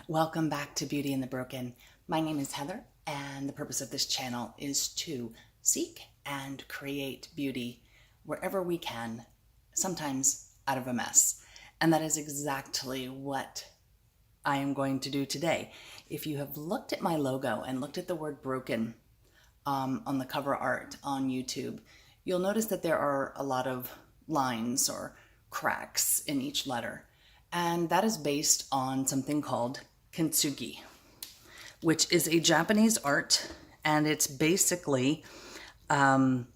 Welcome back to Beauty and the Broken. My name is Heather, and the purpose of this channel is to seek and create beauty wherever we can, sometimes out of a mess. And that is exactly what I am going to do today. If you have looked at my logo and looked at the word broken on the cover art on YouTube, you'll notice that there are a lot of lines or cracks in each letter. And that is based on something called kintsugi, which is a Japanese art, and it's basically, when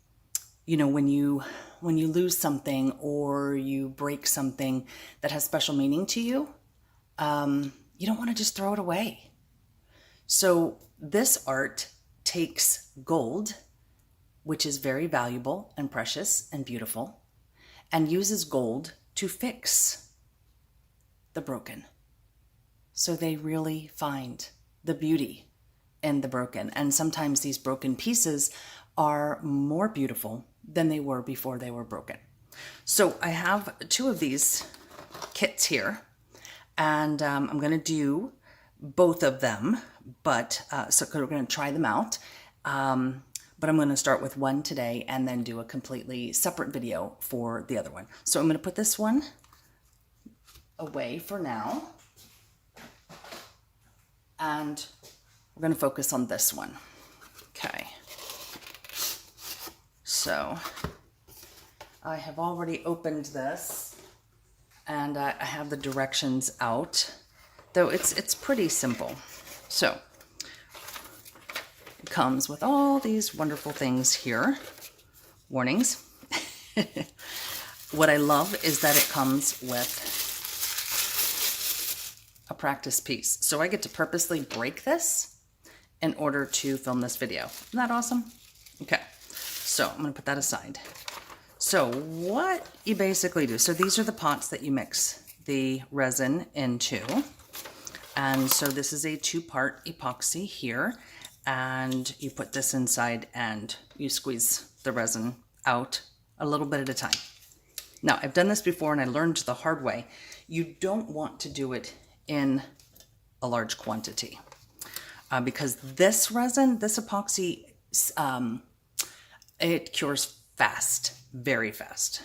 you lose something or you break something that has special meaning to you, you don't want to just throw it away. So this art takes gold, which is very valuable and precious and beautiful, and uses gold to fix the broken. So they really find the beauty in the broken. And sometimes these broken pieces are more beautiful than they were before they were broken. So I have two of these kits here, and I'm going to do both of them, but so we're going to try them out. But I'm going to start with one today and then do a completely separate video for the other one. So I'm going to put this one away for now, and we're going to focus on this one. Okay, so I have already opened this, and I have the directions out, though it's pretty simple. So it comes with all these wonderful things here, warnings. What I love is that it comes with a practice piece. So I get to purposely break this in order to film this video. Isn't that awesome? Okay, so I'm gonna put that aside. So what you basically do, so these are the pots that you mix the resin into. And so this is a 2-part epoxy here, and you put this inside and you squeeze the resin out a little bit at a time. Now, I've done this before and I learned the hard way. You don't want to do it in a large quantity because this resin, this epoxy, it cures fast, very fast.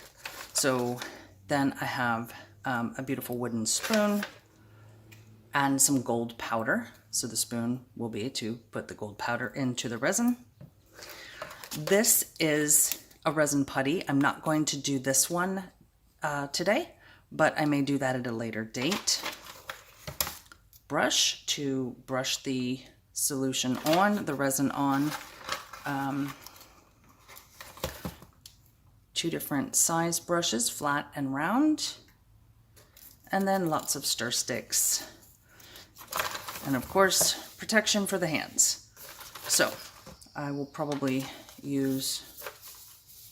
So then I have a beautiful wooden spoon and some gold powder. So the spoon will be to put the gold powder into the resin. This is a resin putty. I'm not going to do this one today, but I may do that at a later date. Brush to brush the solution on, the resin on. 2 different size brushes, flat and round. And then lots of stir sticks. And of course, protection for the hands. So I will probably use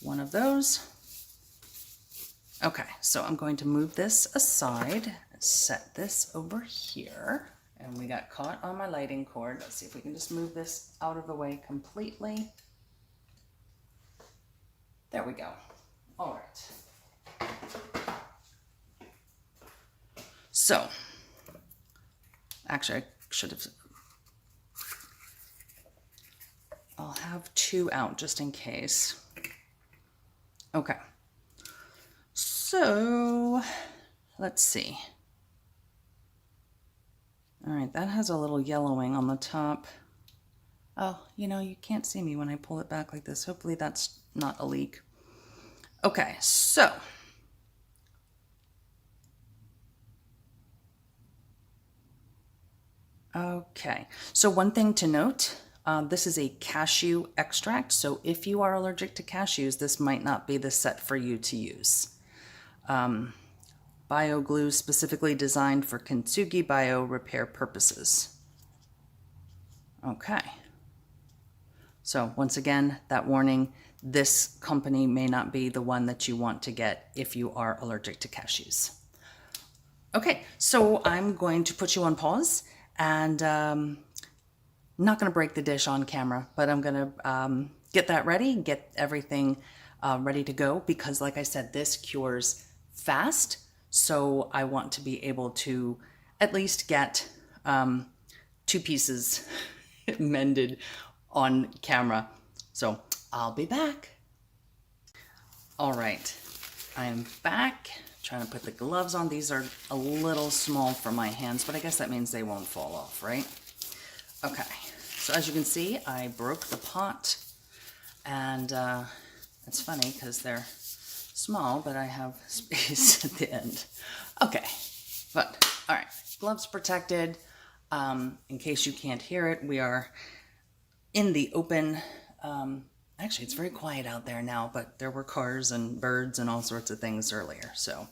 one of those. Okay, so I'm going to move this aside, set this over here, and we got caught on my lighting cord. Let's see if we can just move this out of the way completely. There we go. All right. So, actually I should have, I'll have 2 out just in case. Okay. So, let's see. All right, that has a little yellowing on the top. Oh, you can't see me when I pull it back like this. Hopefully that's not a leak. Okay, so. Okay, so one thing to note, this is a cashew extract. So if you are allergic to cashews, this might not be the set for you to use. Bio glue specifically designed for kintsugi bio repair purposes. Okay. So once again, that warning, this company may not be the one that you want to get if you are allergic to cashews. Okay, so I'm going to put you on pause, and I'm not going to break the dish on camera, but I'm going to get that ready, get everything ready to go, because like I said, this cures fast. So I want to be able to at least get 2 pieces mended on camera. So I'll be back. All right, I am back. Trying to put the gloves on. These are a little small for my hands, but I guess that means they won't fall off, right? Okay, so as you can see, I broke the pot, and it's funny because they're small, but I have space at the end. Okay, but all right, gloves protected. In case you can't hear it, we are in the open. Actually, it's very quiet out there now, but there were cars and birds and all sorts of things earlier. So,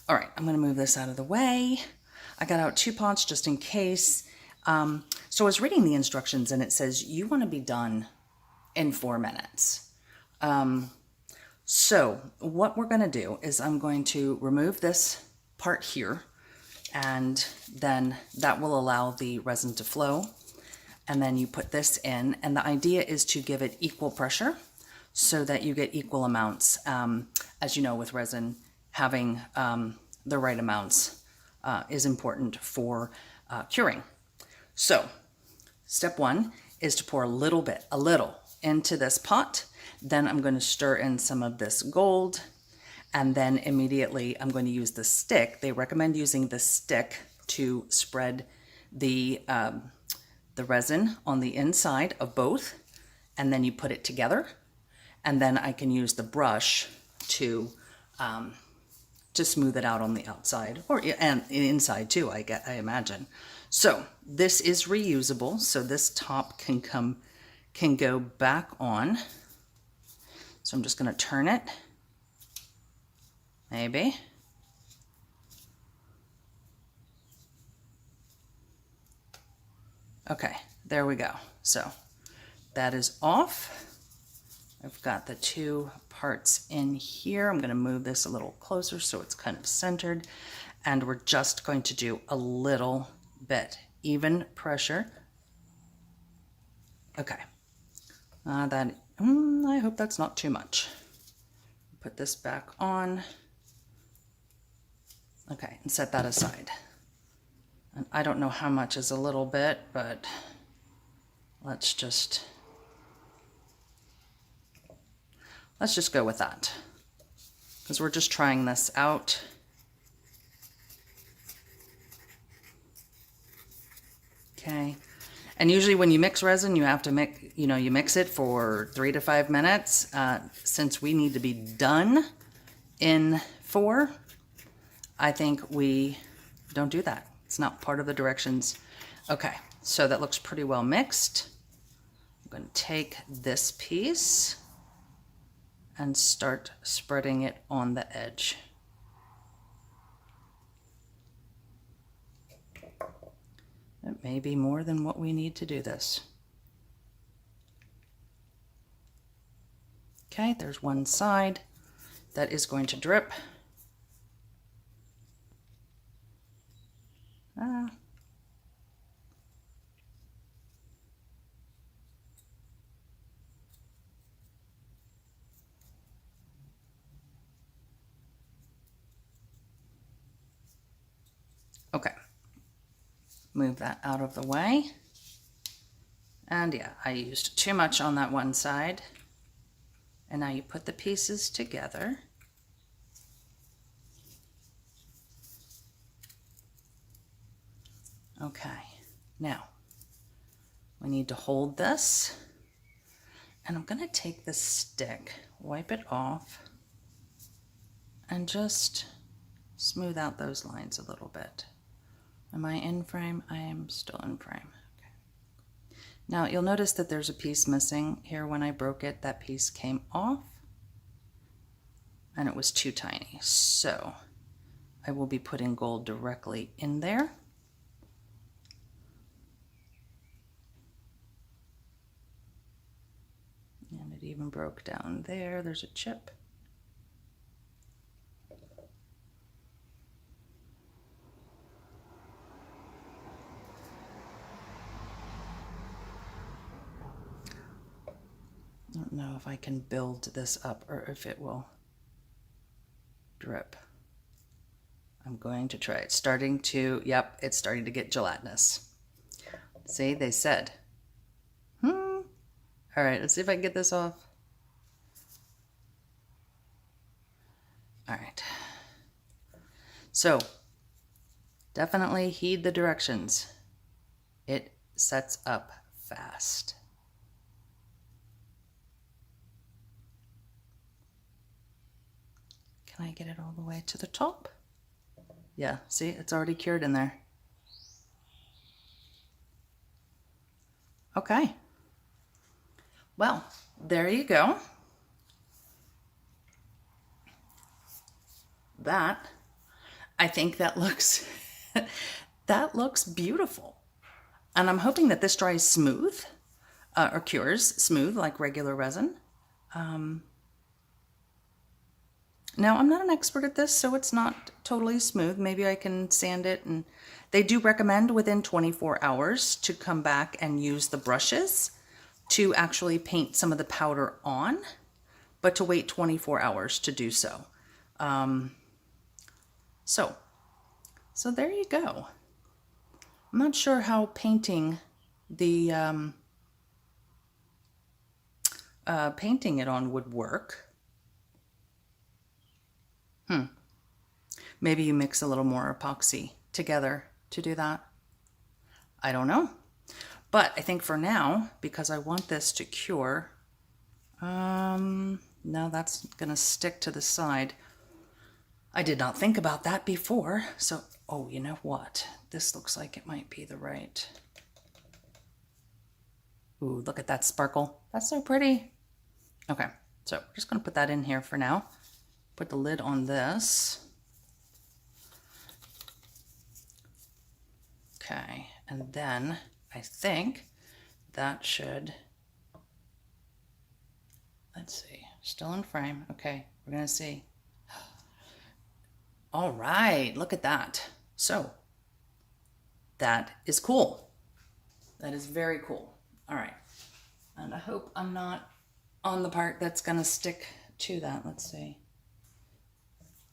all right, I'm going to move this out of the way. I got out 2 pots just in case. So I was reading the instructions, and it says you want to be done in 4 minutes. So what we're going to do is I'm going to remove this part here, and then that will allow the resin to flow. And then you put this in, and the idea is to give it equal pressure so that you get equal amounts. As you know, with resin, having the right amounts is important for curing. So step 1 is to pour a little into this pot. Then I'm going to stir in some of this gold, and then immediately I'm going to use the stick. They recommend using the stick to spread the resin on the inside of both, and then you put it together, and then I can use the brush to smooth it out on the outside, and inside too, I imagine. So this is reusable, so this top can go back on. So I'm just going to turn it, maybe. Okay, there we go. So that is off. I've got the 2 parts in here. I'm going to move this a little closer so it's kind of centered. And we're just going to do a little bit. Even pressure. Okay. I hope that's not too much. Put this back on. Okay, and set that aside. And I don't know how much is a little bit, but let's just go with that, because we're just trying this out. Okay, and usually when you mix resin, you have to mix it for 3 to 5 minutes. Since we need to be done in 4, I think we don't do that. It's not part of the directions. Okay, so that looks pretty well mixed. I'm going to take this piece and start spreading it on the edge. It may be more than what we need to do this. Okay, there's one side that is going to drip. Okay, move that out of the way. And yeah, I used too much on that one side. And now you put the pieces together. Okay, now we need to hold this, and I'm going to take the stick, wipe it off, and just smooth out those lines a little bit. Am I in frame? I am still in frame. Okay. Now you'll notice that there's a piece missing here. When I broke it, that piece came off, and it was too tiny. So I will be putting gold directly in there. And it even broke down there. There's a chip. I don't know if I can build this up or if it will drip. I'm going to try it. Yep, it's starting to get gelatinous. See, they said. All right, let's see if I can get this off. All right. So, definitely heed the directions. It sets up fast. Can I get it all the way to the top? Yeah, see, it's already cured in there. Okay. Well, there you go. I think that looks, that looks beautiful. And I'm hoping that this dries smooth, or cures smooth like regular resin. Now, I'm not an expert at this, so it's not totally smooth. Maybe I can sand it, and they do recommend within 24 hours to come back and use the brushes to actually paint some of the powder on, but to wait 24 hours to do so. So there you go. I'm not sure how painting the painting it on would work. Maybe you mix a little more epoxy together to do that. I don't know. But I think for now, because I want this to cure, no, that's gonna stick to the side. I did not think about that before. So, oh, you know what? This looks like it might be the right. Ooh, look at that sparkle. That's so pretty. Okay, so we're just gonna put that in here for now. Put the lid on this. Okay, and then I think that should, let's see, still in frame. Okay, we're gonna see. All right, look at that. So that is cool. That is very cool. All right, and I hope I'm not on the part that's gonna stick to that. Let's see.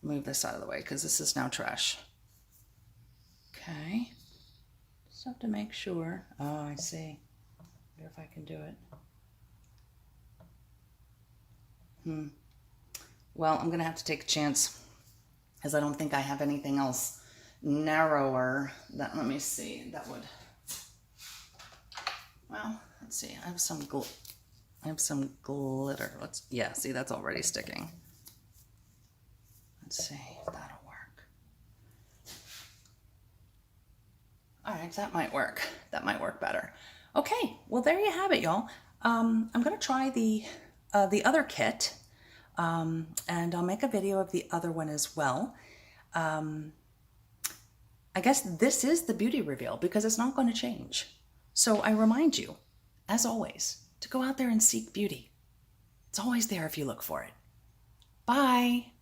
Move this out of the way because this is now trash. Okay. Just have to make sure. Oh, I see. Wonder if I can do it. Well, I'm gonna have to take a chance because I don't think I have anything else narrower. That, let me see. That would. Well, let's see. I have some glitter. Yeah. See, that's already sticking. Let's see if that'll work. All right, that might work. That might work better. Okay, well there you have it, y'all. I'm gonna try the other kit, and I'll make a video of the other one as well. I guess this is the beauty reveal because it's not going to change. So I remind you, as always, to go out there and seek beauty. It's always there if you look for it. Bye.